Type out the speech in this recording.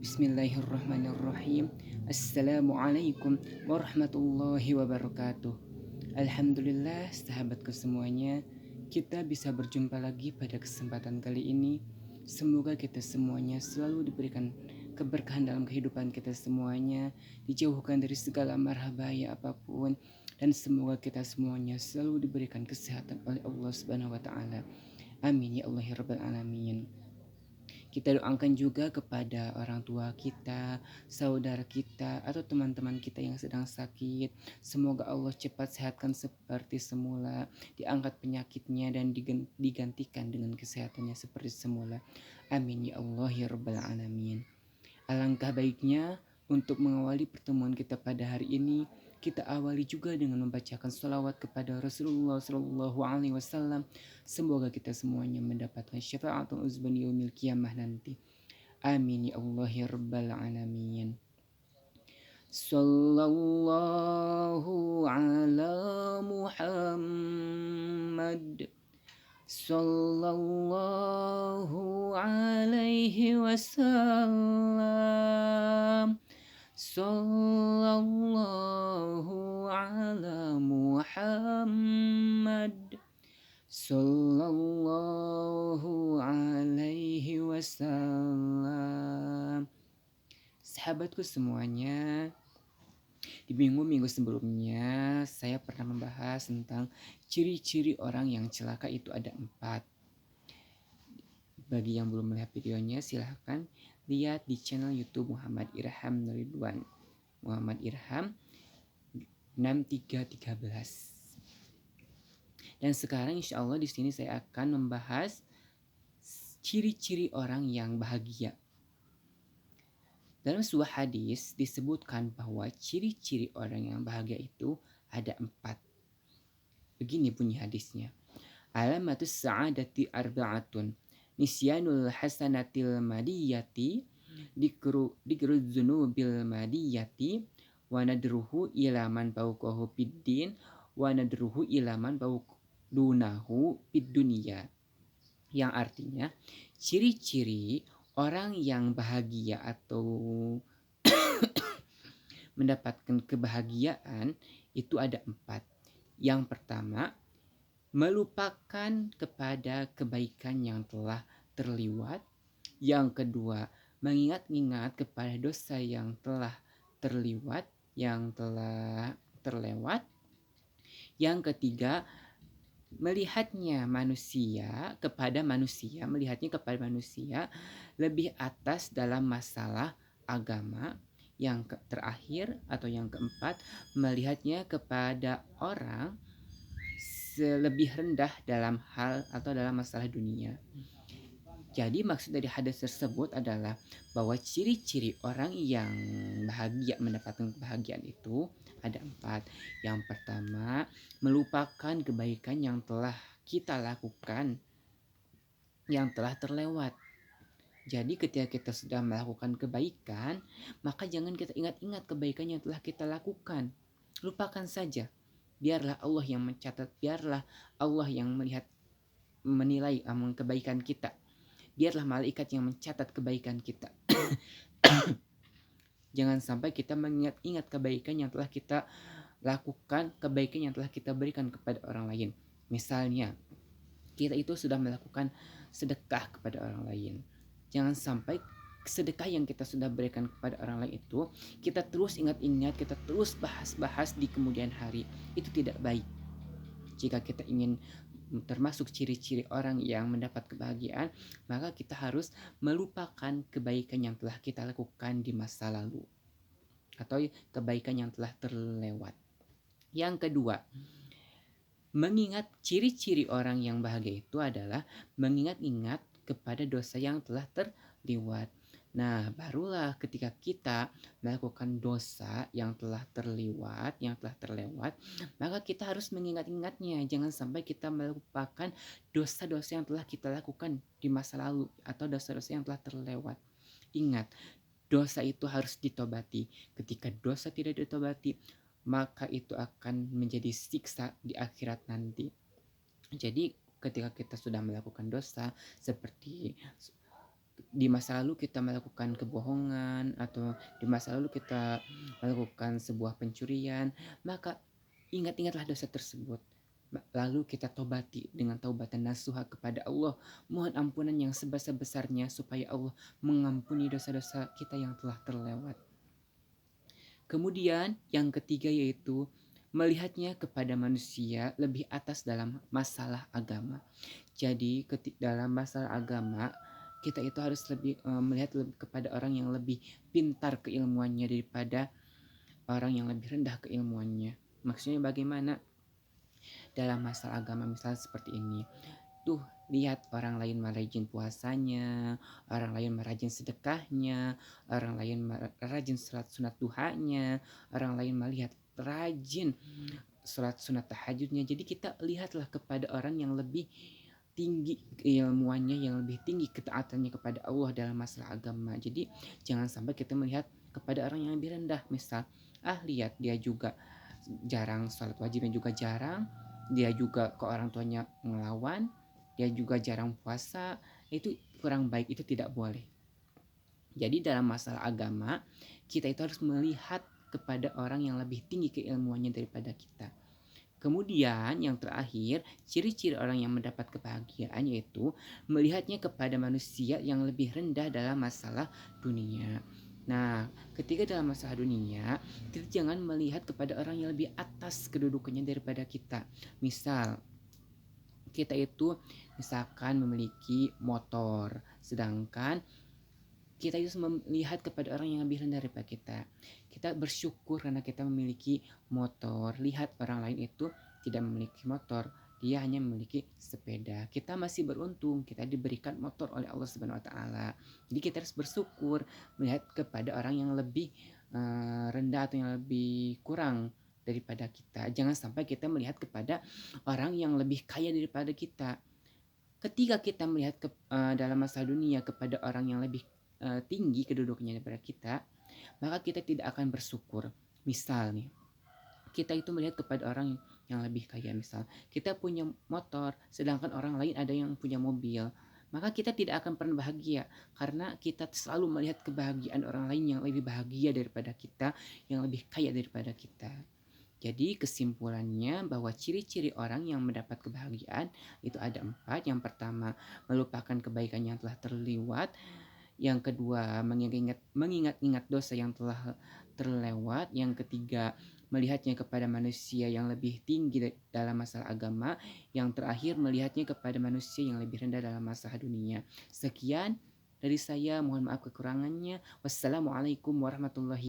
Bismillahirrahmanirrahim. Assalamualaikum warahmatullahi wabarakatuh. Alhamdulillah sahabatku semuanya, kita bisa berjumpa lagi pada kesempatan kali ini. Semoga kita semuanya selalu diberikan keberkahan dalam kehidupan kita semuanya, dijauhkan dari segala marah bahaya apapun, dan semoga kita semuanya selalu diberikan kesehatan oleh Allah Subhanahu wa taala. Amin ya Allah ya rabbal alamin. Kita doakan juga kepada orang tua kita, saudara kita, atau teman-teman kita yang sedang sakit. Semoga Allah cepat sehatkan seperti semula, diangkat penyakitnya dan digantikan dengan kesehatannya seperti semula. Amin ya Allah ya rabbal alamin. Alangkah baiknya untuk mengawali pertemuan kita pada hari ini, kita awali juga dengan membacakan sholawat kepada Rasulullah Shallallahu Alaihi Wasallam. Semoga kita semuanya mendapatkan syafaatul uzban yaumil qiyamah nanti. Amin ya Allah ya rabbal alamin. Sallallahu ala Muhammad. Sallallahu alaihi wasallam. Sallallahu ala Muhammad. Sallallahu alaihi wasallam. Sahabatku semuanya, di minggu-minggu sebelumnya saya pernah membahas tentang ciri-ciri orang yang celaka itu ada 4. Bagi yang belum melihat videonya, silahkan lihat di channel YouTube Muhammad Irham Ridwan. Muhammad Irham 6313. Dan sekarang insya Allah di sini saya akan membahas ciri-ciri orang yang bahagia. Dalam sebuah hadis disebutkan bahwa ciri-ciri orang yang bahagia itu ada 4. Begini bunyi hadisnya. Alamatus sa'adati arba'atun. Nisyanul hasanatil madiyati, dikru dzunubil madiyati, wa nadruhu ilaman fawqahu biddin, wa nadruhu ilaman fawqdunahu bid dunya. Yang artinya ciri-ciri orang yang bahagia atau mendapatkan kebahagiaan itu ada 4. Yang pertama, melupakan kepada kebaikan yang telah terliwat. Yang kedua, mengingat-ingat kepada dosa yang telah terliwat, yang telah terlewat. Yang ketiga, melihatnya kepada manusia lebih atas dalam masalah agama. Yang terakhir atau yang keempat, melihatnya kepada orang lebih rendah dalam hal atau dalam masalah dunia. Jadi maksud dari hadis tersebut adalah bahwa ciri-ciri orang yang bahagia, mendapatkan kebahagiaan itu ada 4. Yang pertama, melupakan kebaikan yang telah kita lakukan, yang telah terlewat. Jadi ketika kita sudah melakukan kebaikan, maka jangan kita ingat-ingat kebaikan yang telah kita lakukan. Lupakan saja. Biarlah Allah yang mencatat, biarlah Allah yang menilai kebaikan kita. Biarlah malaikat yang mencatat kebaikan kita. Jangan sampai kita mengingat-ingat kebaikan yang telah kita lakukan, kebaikan yang telah kita berikan kepada orang lain. Misalnya, kita itu sudah melakukan sedekah kepada orang lain. Jangan sampai sedekah yang kita sudah berikan kepada orang lain itu kita terus ingat-ingat, kita terus bahas-bahas di kemudian hari. Itu tidak baik. Jika kita ingin termasuk ciri-ciri orang yang mendapat kebahagiaan, maka kita harus melupakan kebaikan yang telah kita lakukan di masa lalu atau kebaikan yang telah terlewat. Yang kedua, mengingat ciri-ciri orang yang bahagia itu adalah mengingat-ingat kepada dosa yang telah terlewat. Nah, barulah ketika kita melakukan dosa yang telah terlewat, maka kita harus mengingat-ingatnya. Jangan sampai kita melupakan dosa-dosa yang telah kita lakukan di masa lalu atau dosa-dosa yang telah terlewat. Ingat, dosa itu harus ditobati. Ketika dosa tidak ditobati, maka itu akan menjadi siksa di akhirat nanti. Jadi ketika kita sudah melakukan dosa seperti di masa lalu kita melakukan kebohongan atau di masa lalu kita melakukan sebuah pencurian, maka ingat-ingatlah dosa tersebut. Lalu kita tobati dengan taubatan nasuha kepada Allah. Mohon ampunan yang sebesar-besarnya supaya Allah mengampuni dosa-dosa kita yang telah terlewat. Kemudian yang ketiga yaitu melihatnya kepada manusia lebih atas dalam masalah agama. Jadi dalam masalah agama kita itu harus lebih melihat lebih kepada orang yang lebih pintar keilmuannya daripada orang yang lebih rendah keilmuannya. Maksudnya bagaimana? Dalam masalah agama misalnya seperti ini. Tuh, lihat orang lain merajin puasanya, orang lain merajin sedekahnya, orang lain merajin salat sunat duhanya, orang lain melihat rajin salat sunat tahajudnya. Jadi kita lihatlah kepada orang yang lebih tinggi keilmuannya, yang lebih tinggi ketaatannya kepada Allah dalam masalah agama. Jadi jangan sampai kita melihat kepada orang yang lebih rendah. Misal, lihat dia juga jarang sholat wajibnya juga jarang, dia juga ke orang tuanya ngelawan, dia juga jarang puasa, itu kurang baik, itu tidak boleh. Jadi dalam masalah agama kita itu harus melihat kepada orang yang lebih tinggi keilmuannya daripada kita. Kemudian yang terakhir, ciri-ciri orang yang mendapat kebahagiaan yaitu melihatnya kepada manusia yang lebih rendah dalam masalah dunia. Nah, ketika dalam masalah dunia, kita jangan melihat kepada orang yang lebih atas kedudukannya daripada kita. Misal, kita itu misalkan memiliki motor, sedangkan kita itu melihat kepada orang yang lebih rendah daripada kita. Kita bersyukur karena kita memiliki motor. Lihat orang lain itu tidak memiliki motor, dia hanya memiliki sepeda. Kita masih beruntung, kita diberikan motor oleh Allah Subhanahu wa taala. Jadi kita harus bersyukur melihat kepada orang yang lebih rendah atau yang lebih kurang daripada kita. Jangan sampai kita melihat kepada orang yang lebih kaya daripada kita. Ketika kita melihat dalam masa dunia kepada orang yang lebih tinggi kedudukannya daripada kita, maka kita tidak akan bersyukur. Misal nih, kita itu melihat kepada orang yang lebih kaya, misal kita punya motor sedangkan orang lain ada yang punya mobil, maka kita tidak akan pernah bahagia karena kita selalu melihat kebahagiaan orang lain yang lebih bahagia daripada kita, yang lebih kaya daripada kita. Jadi kesimpulannya bahwa ciri-ciri orang yang mendapat kebahagiaan itu ada 4. Yang pertama, melupakan kebaikan yang telah terlewat. Yang kedua, mengingat-ingat dosa yang telah terlewat. Yang ketiga, melihatnya kepada manusia yang lebih tinggi dalam masalah agama. Yang terakhir, melihatnya kepada manusia yang lebih rendah dalam masalah dunia. Sekian dari saya, mohon maaf kekurangannya. Wassalamualaikum warahmatullahi